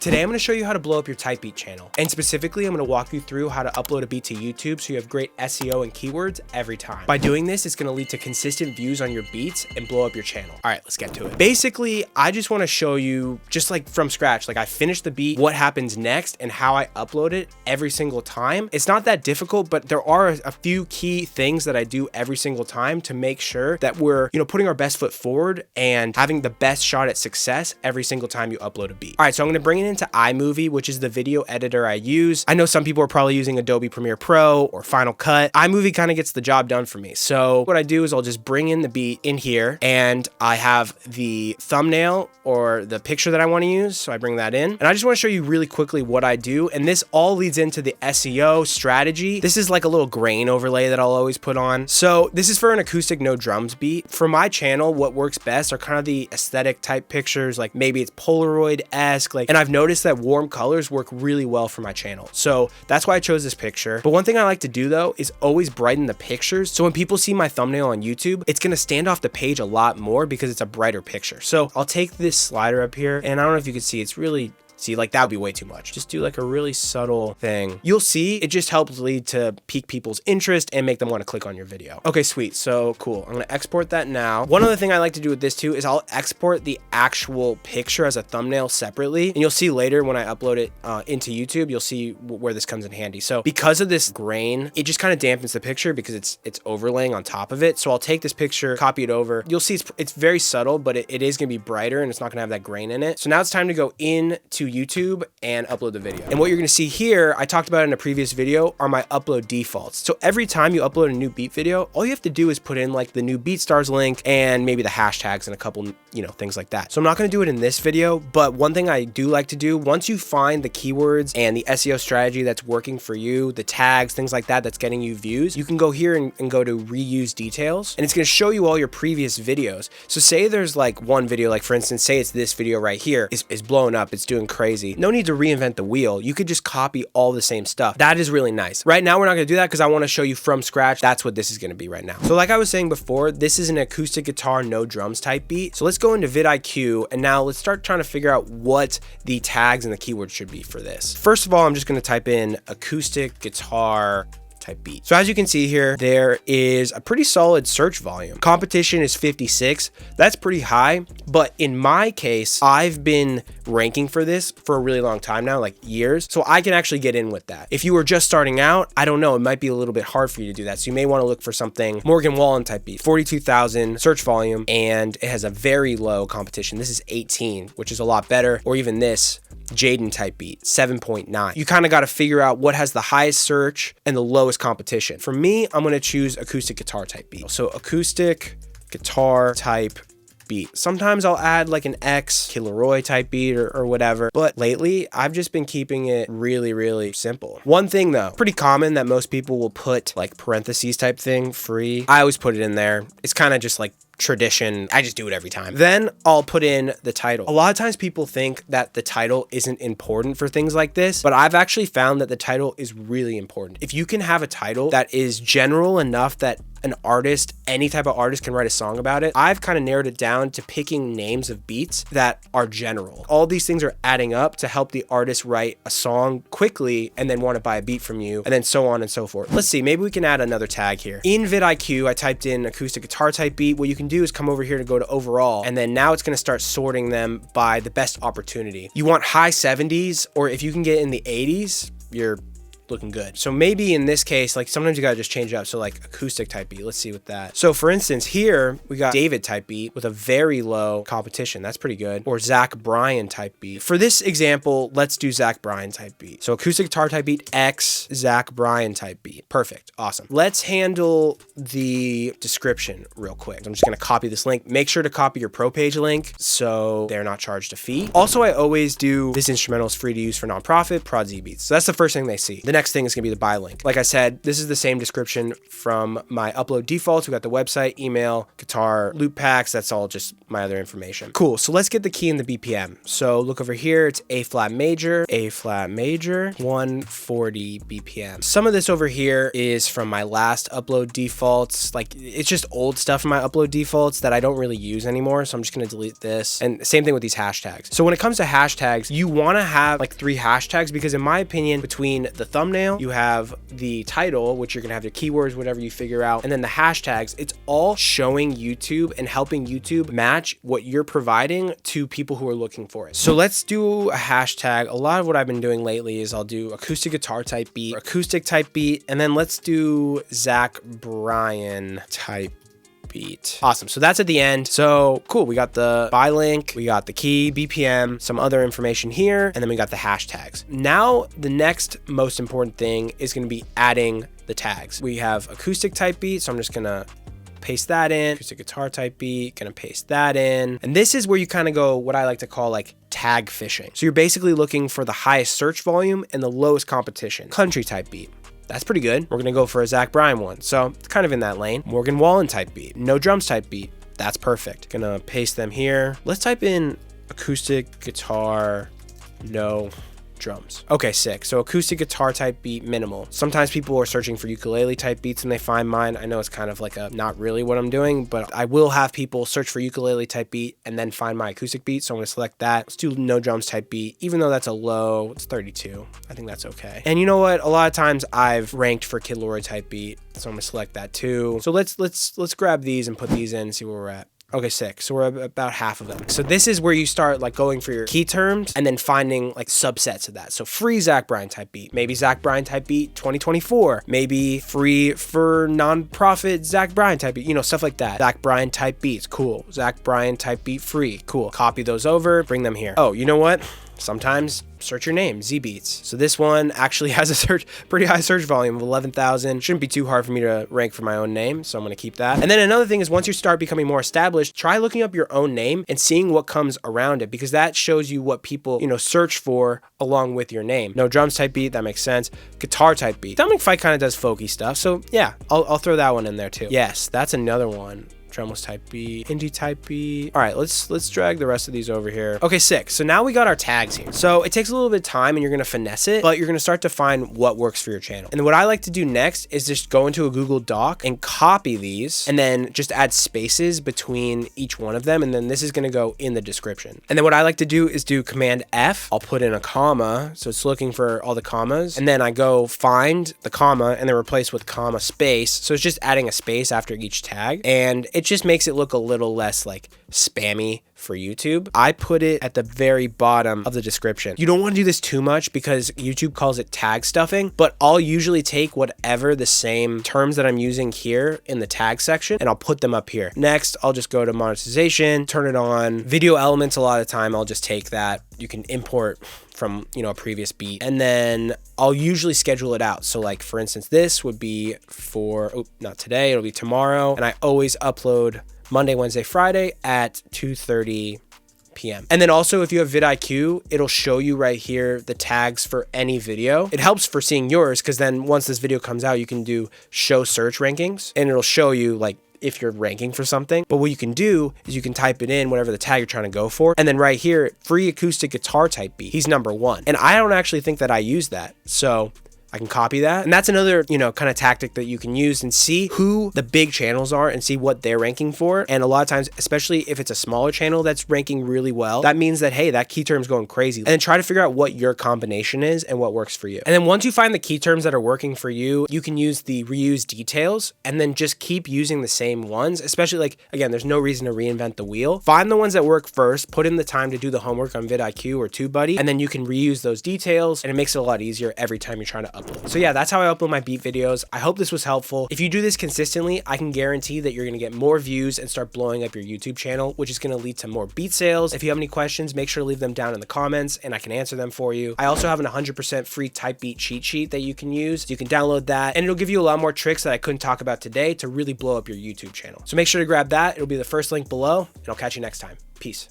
Today I'm going to show you how to blow up your type beat channel, and specifically I'm going to walk you through how to upload a beat to YouTube so you have great SEO and keywords every time. By doing this, it's going to lead to consistent views on your beats and blow up your channel. All right, let's get to it. Basically, I just want to show you just like from scratch, like I finished the beat, what happens next, and how I upload it every single time. It's not that difficult, but there are a few key things that I do every single time to make sure that we're, putting our best foot forward and having the best shot at success every single time you upload a beat. All right, so I'm going to bring it into iMovie, which is the video editor I use. I know some people are probably using Adobe Premiere Pro or Final Cut. iMovie kind of gets the job done for me. So what I do is I'll just bring in the beat in here, and I have the thumbnail or the picture that I want to use. So I bring that in, and I just want to show you really quickly what I do. And this all leads into the SEO strategy. This is like a little grain overlay that I'll always put on. So this is for an acoustic no drums beat. For my channel, what works best are kind of the aesthetic type pictures, like maybe it's Polaroid-esque, and I've noticed that warm colors work really well for my channel. So that's why I chose this picture. But one thing I like to do though is always brighten the pictures. So when people see my thumbnail on YouTube, it's gonna stand off the page a lot more because it's a brighter picture. So I'll take this slider up here, and I don't know if you can see, it's really, see, like that would be way too much. Just do like a really subtle thing. You'll see it just helps lead to pique people's interest and make them want to click on your video. Okay, sweet. So cool. I'm going to export that now. One other thing I like to do with this too is I'll export the actual picture as a thumbnail separately. And you'll see later when I upload it into YouTube, you'll see where this comes in handy. So because of this grain, it just kind of dampens the picture because it's overlaying on top of it. So I'll take this picture, copy it over. You'll see it's very subtle, but it is going to be brighter and it's not going to have that grain in it. So now it's time to go into YouTube and upload the video. And what you're going to see here, I talked about in a previous video, are my upload defaults. So every time you upload a new beat video, all you have to do is put in like the new BeatStars link and maybe the hashtags and a couple, things like that. So I'm not going to do it in this video, but one thing I do like to do, once you find the keywords and the SEO strategy that's working for you, the tags, things like that, that's getting you views, you can go here and go to reuse details, and it's going to show you all your previous videos. So say there's like one video, like for instance, say it's this video right here, is blowing up, it's doing crazy. No need to reinvent the wheel. You could just copy all the same stuff. That is really nice. Right now, we're not going to do that because I want to show you from scratch. That's what this is going to be right now. So like I was saying before, this is an acoustic guitar, no drums type beat. So let's go into vidIQ, and now let's start trying to figure out what the tags and the keywords should be for this. First of all, I'm just going to type in acoustic guitar type beat. So as you can see here, there is a pretty solid search volume. Competition is 56. That's pretty high, but in my case, I've been ranking for this for a really long time now, like years. So I can actually get in with that. If you were just starting out, I don't know, it might be a little bit hard for you to do that. So you may want to look for something Morgan Wallen type beat, 42,000 search volume, and it has a very low competition. This is 18, which is a lot better. Or even this Jaden type beat, 7.9. You kind of got to figure out what has the highest search and the lowest competition. For me, I'm going to choose acoustic guitar type beat. So acoustic guitar type beat. Sometimes I'll add like an X Kid Laroi type beat or whatever, but lately I've just been keeping it really, really simple. One thing though, pretty common that most people will put like parentheses type thing, free. I always put it in there. It's kind of just like tradition. I just do it every time. Then I'll put in the title. A lot of times people think that the title isn't important for things like this, but I've actually found that the title is really important. If you can have a title that is general enough that an artist, any type of artist, can write a song about it, I've kind of narrowed it down to picking names of beats that are general. All these things are adding up to help the artist write a song quickly and then want to buy a beat from you, and then so on and so forth. Let's see, maybe we can add another tag here. In vidIQ, I typed in acoustic guitar type beat. What you can do is come over here to go to overall, and then now it's going to start sorting them by the best opportunity. You want high 70s, or if you can get in the 80s, you're looking good. So maybe in this case, like sometimes you gotta just change it up. So like acoustic type beat, let's see with that. So for instance, here we got David type beat with a very low competition. That's pretty good. Or Zach Bryan type beat. For this example, let's do Zach Bryan type beat. So acoustic guitar type beat X Zach Bryan type beat. Perfect. Awesome. Let's handle the description real quick. I'm just gonna copy this link. Make sure to copy your pro page link so they're not charged a fee. Also, I always do this instrumental is free to use for nonprofit, Prod Z Beats. So that's the first thing they see. The next thing is gonna be the buy link. Like I said, this is the same description from my upload defaults. We got the website, email, guitar, loop packs. That's all just my other information. Cool, so let's get the key and the BPM. So look over here, it's A flat major, 140 BPM. Some of this over here is from my last upload defaults. Like, it's just old stuff in my upload defaults that I don't really use anymore. So I'm just gonna delete this. And same thing with these hashtags. So when it comes to hashtags, you wanna have like 3 hashtags, because in my opinion, between the thumbnail, you have the title, which you're gonna have your keywords, whatever you figure out, and then the hashtags, it's all showing YouTube and helping YouTube match what you're providing to people who are looking for it. So let's do a hashtag. A lot of what I've been doing lately is I'll do acoustic guitar type beat, acoustic type beat, and then let's do Zach Bryan type beat. Awesome. So that's at the end. So cool. We got the buy link, we got the key, BPM, some other information here, and then we got the hashtags. Now, the next most important thing is going to be adding the tags. We have acoustic type beat. So I'm just going to paste that in. Acoustic guitar type beat, gonna paste that in. And this is where you kind of go what I like to call like tag fishing. So you're basically looking for the highest search volume and the lowest competition. Country type beat. That's pretty good. We're gonna go for a Zach Bryan one. So it's kind of in that lane. Morgan Wallen type beat. No drums type beat. That's perfect. Gonna paste them here. Let's type in acoustic guitar, no drums. Okay, sick. So acoustic guitar type beat, minimal. Sometimes people are searching for ukulele type beats and they find mine. I know it's kind of like a not really what I'm doing, but I will have people search for ukulele type beat and then find my acoustic beat. So I'm gonna select that. Let's do no drums type beat, even though that's a low, it's 32. I think that's okay. And you know what? A lot of times I've ranked for Kid Laroi type beat, so I'm gonna select that too. So let's grab these and put these in and see where we're at. Okay, sick. So we're about half of them. So this is where you start like going for your key terms and then finding like subsets of that. So free Zach Bryan type beat, maybe Zach Bryan type beat 2024, maybe free for nonprofit Zach Bryan type beat, you know, stuff like that. Zach Bryan type beats, cool. Zach Bryan type beat free, cool. Copy those over, bring them here. Oh, you know what? Sometimes search your name, Z Beats. So this one actually has a pretty high search volume of 11,000. Shouldn't be too hard for me to rank for my own name, so I'm gonna keep that. And then another thing is once you start becoming more established, try looking up your own name and seeing what comes around it, because that shows you what people, you know, search for along with your name. No drums type beat, that makes sense. Guitar type beat. Dominic Fike kind of does folky stuff, so yeah, I'll throw that one in there too. Yes, that's another one. Drumless type beat, indie type beat. All right, let's drag the rest of these over here. Okay, sick. So now we got our tags here. So it takes a little bit of time and you're gonna finesse it, but you're gonna start to find what works for your channel. And what I like to do next is just go into a Google Doc and copy these and then just add spaces between each one of them. And then this is gonna go in the description. And then what I like to do is do Command F. I'll put in a comma. So it's looking for all the commas. And then I go find the comma and then replace with comma space. So it's just adding a space after each tag. And it just makes it look a little less like spammy for YouTube. I put it at the very bottom of the description. You don't want to do this too much because YouTube calls it tag stuffing, but I'll usually take whatever the same terms that I'm using here in the tag section and I'll put them up here. Next, I'll just go to monetization, turn it on. Video elements, a lot of the time, I'll just take that. You can import from, you know, a previous beat, and then I'll usually schedule it out. So like, for instance, this would be for, not today, it'll be tomorrow. And I always upload Monday, Wednesday, Friday at 2:30 p.m. And then also if you have vidIQ, it'll show you right here the tags for any video. It helps for seeing yours because then once this video comes out, you can do show search rankings and it'll show you like if you're ranking for something. But what you can do is you can type it in, whatever the tag you're trying to go for. And then right here, free acoustic guitar type beat, he's #1. And I don't actually think that I use that. So I can copy that. And that's another, you know, kind of tactic that you can use and see who the big channels are and see what they're ranking for. And a lot of times, especially if it's a smaller channel that's ranking really well, that means that, hey, that key term's going crazy. And then try to figure out what your combination is and what works for you. And then once you find the key terms that are working for you, you can use the reuse details and then just keep using the same ones, especially like, again, there's no reason to reinvent the wheel. Find the ones that work first, put in the time to do the homework on vidIQ or TubeBuddy, and then you can reuse those details and it makes it a lot easier every time you're trying to upload. So yeah, that's how I upload my beat videos. I hope this was helpful. If you do this consistently, I can guarantee that you're gonna get more views and start blowing up your YouTube channel, which is gonna lead to more beat sales. If you have any questions, make sure to leave them down in the comments and I can answer them for you. I also have an 100% free type beat cheat sheet that you can use. You can download that and it'll give you a lot more tricks that I couldn't talk about today to really blow up your YouTube channel. So make sure to grab that. It'll be the first link below and I'll catch you next time. Peace.